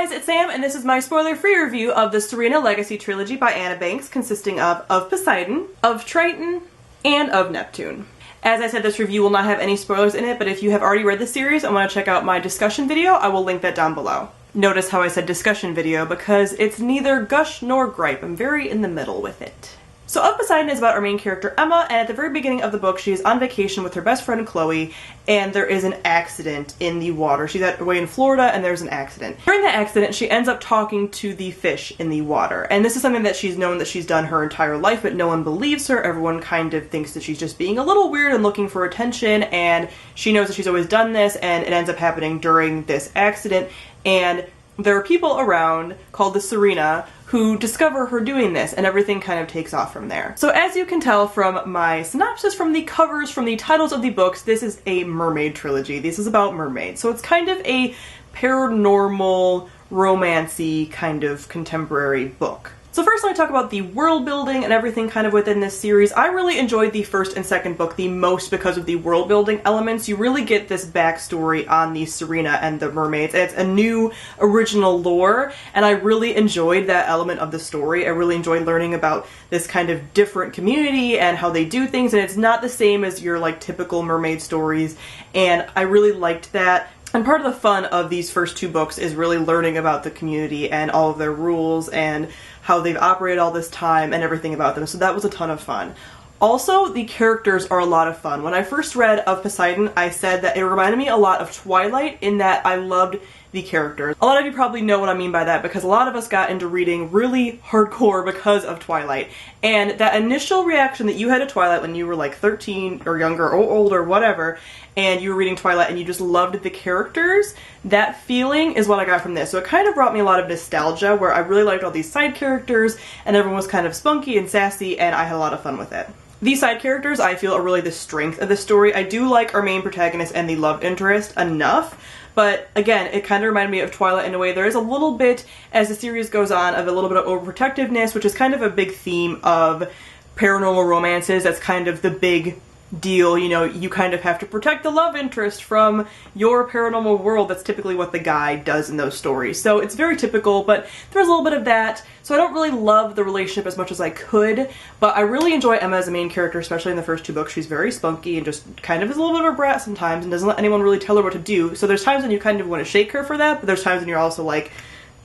guys, it's Sam, and this is my spoiler-free review of the Syrena Legacy Trilogy by Anna Banks, consisting of Poseidon, of Triton, and of Neptune. As I said, this review will not have any spoilers in it, but if you have already read the series and want to check out my discussion video, I will link that down below. Notice how I said discussion video, because it's neither gush nor gripe. I'm very in the middle with it. So Of Poseidon is about our main character, Emma, and at the very beginning of the book, she is on vacation with her best friend, Chloe, and there is an accident in the water. She's away in Florida, and there's an accident. During that accident, she ends up talking to the fish in the water, and this is something that she's known that she's done her entire life, but no one believes her. Everyone kind of thinks that she's just being a little weird and looking for attention, and she knows that she's always done this, and it ends up happening during this accident, and there are people around called the Syrena who discover her doing this, and everything kind of takes off from there. So as you can tell from my synopsis, from the covers, from the titles of the books, this is a mermaid trilogy. This is about mermaids. So it's kind of a paranormal, romancy kind of contemporary book. So first let me talk about the world building and everything kind of within this series. I really enjoyed the first and second book the most because of the world building elements. You really get this backstory on the Syrena and the mermaids. It's a new original lore, and I really enjoyed that element of the story. I really enjoyed learning about this kind of different community and how they do things, and it's not the same as your like typical mermaid stories, and I really liked that. And part of the fun of these first two books is really learning about the community and all of their rules and how they've operated all this time and everything about them, so that was a ton of fun. Also, the characters are a lot of fun. When I first read Of Poseidon, I said that it reminded me a lot of Twilight in that I loved the characters. A lot of you probably know what I mean by that because a lot of us got into reading really hardcore because of Twilight. And that initial reaction that you had to Twilight when you were like 13 or younger or older, whatever, and you were reading Twilight and you just loved the characters, that feeling is what I got from this. So it kind of brought me a lot of nostalgia where I really liked all these side characters and everyone was kind of spunky and sassy and I had a lot of fun with it. These side characters I feel are really the strength of the story. I do like our main protagonist and the love interest enough, but again, it kind of reminded me of Twilight in a way. There is a little bit, as the series goes on, of a little bit of overprotectiveness, which is kind of a big theme of paranormal romances. That's kind of the big deal, you know, you kind of have to protect the love interest from your paranormal world. That's typically what the guy does in those stories. So it's very typical, but there's a little bit of that. So I don't really love the relationship as much as I could, but I really enjoy Emma as a main character, especially in the first two books. She's very spunky and just kind of is a little bit of a brat sometimes and doesn't let anyone really tell her what to do. So there's times when you kind of want to shake her for that, but there's times when you're also like,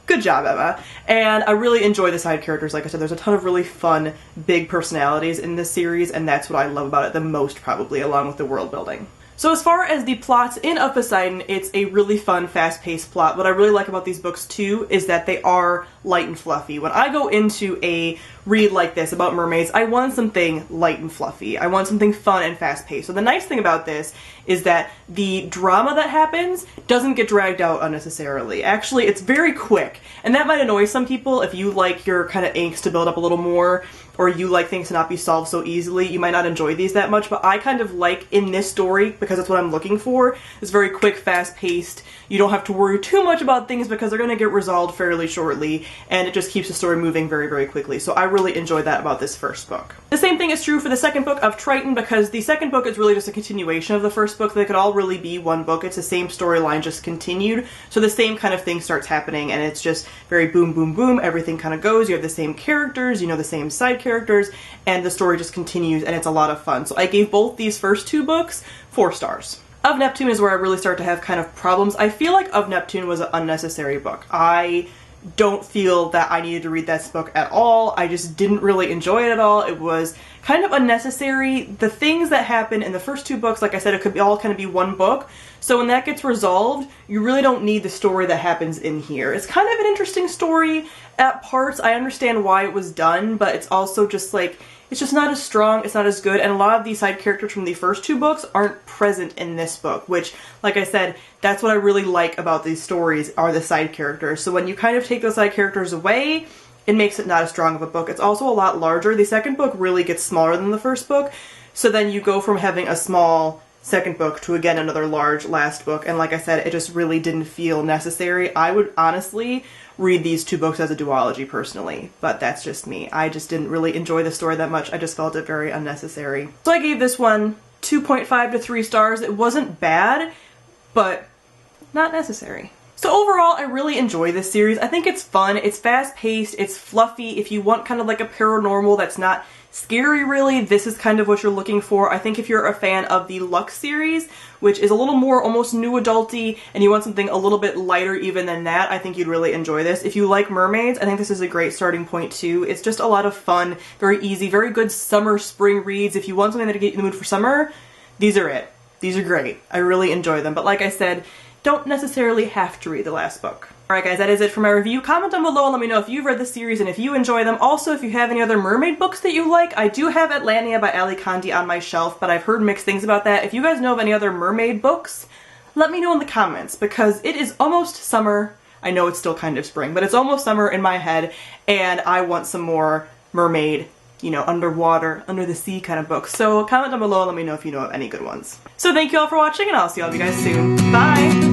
good job, Emma. And I really enjoy the side characters. Like I said, there's a ton of really fun, big personalities in this series, and that's what I love about it the most, probably, along with the world building. So as far as the plots in Of Poseidon, it's a really fun, fast-paced plot. What I really like about these books, too, is that they are light and fluffy. When I go into a read like this about mermaids, I want something light and fluffy. I want something fun and fast-paced. So the nice thing about this is that the drama that happens doesn't get dragged out unnecessarily. Actually, it's very quick, and that might annoy some people if you like your kind of angst to build up a little more, or you like things to not be solved so easily. You might not enjoy these that much, but I kind of like in this story, because that's what I'm looking for, it's very quick, fast-paced. You don't have to worry too much about things because they're going to get resolved fairly shortly, and it just keeps the story moving very, very quickly. So I really enjoyed that about this first book. The same thing is true for the second book of Triton, because the second book is really just a continuation of the first book. They could all really be one book. It's the same storyline, just continued. So the same kind of thing starts happening, and it's just very boom, boom, boom. Everything kind of goes. You have the same characters, you know, the same side characters, and the story just continues, and it's a lot of fun. So I gave both these first two books 4 stars. Of Neptune is where I really start to have kind of problems. I feel like Of Neptune was an unnecessary book. I don't feel that I needed to read this book at all. I just didn't really enjoy it at all. It was kind of unnecessary. The things that happen in the first two books, like I said, it could be all kind of be one book. So when that gets resolved, you really don't need the story that happens in here. It's kind of an interesting story at parts. I understand why it was done, but it's also just like, it's just not as strong, it's not as good, and a lot of these side characters from the first two books aren't present in this book, which, like I said, that's what I really like about these stories, are the side characters. So when you kind of take those side characters away, it makes it not as strong of a book. It's also a lot larger. The second book really gets smaller than the first book, so then you go from having a small second book to, again, another large last book, and like I said, it just really didn't feel necessary. I would honestly read these two books as a duology personally, but that's just me. I just didn't really enjoy the story that much. I just felt it very unnecessary. So I gave this one 2.5 to 3 stars. It wasn't bad, but not necessary. So So overall, I really enjoy this series. I think it's fun, it's fast-paced, it's fluffy. If you want kind of like a paranormal that's not scary really, this is kind of what you're looking for. I think if you're a fan of the Lux series, which is a little more almost new adulty, and you want something a little bit lighter even than that, I think you'd really enjoy this. If you like mermaids, I think this is a great starting point too. It's just a lot of fun, very easy, very good summer, spring reads. If you want something that'll get you in the mood for summer, these are it. These are great. I really enjoy them. But like I said, don't necessarily have to read the last book. Alright guys, that is it for my review. Comment down below and let me know if you've read the series and if you enjoy them. Also, if you have any other mermaid books that you like, I do have Atlantia by Ali Kandi on my shelf, but I've heard mixed things about that. If you guys know of any other mermaid books, let me know in the comments, because it is almost summer. I know it's still kind of spring, but it's almost summer in my head, and I want some more mermaid, you know, underwater, under the sea kind of books. So comment down below and let me know if you know of any good ones. So thank you all for watching, and I'll see all of you guys soon. Bye!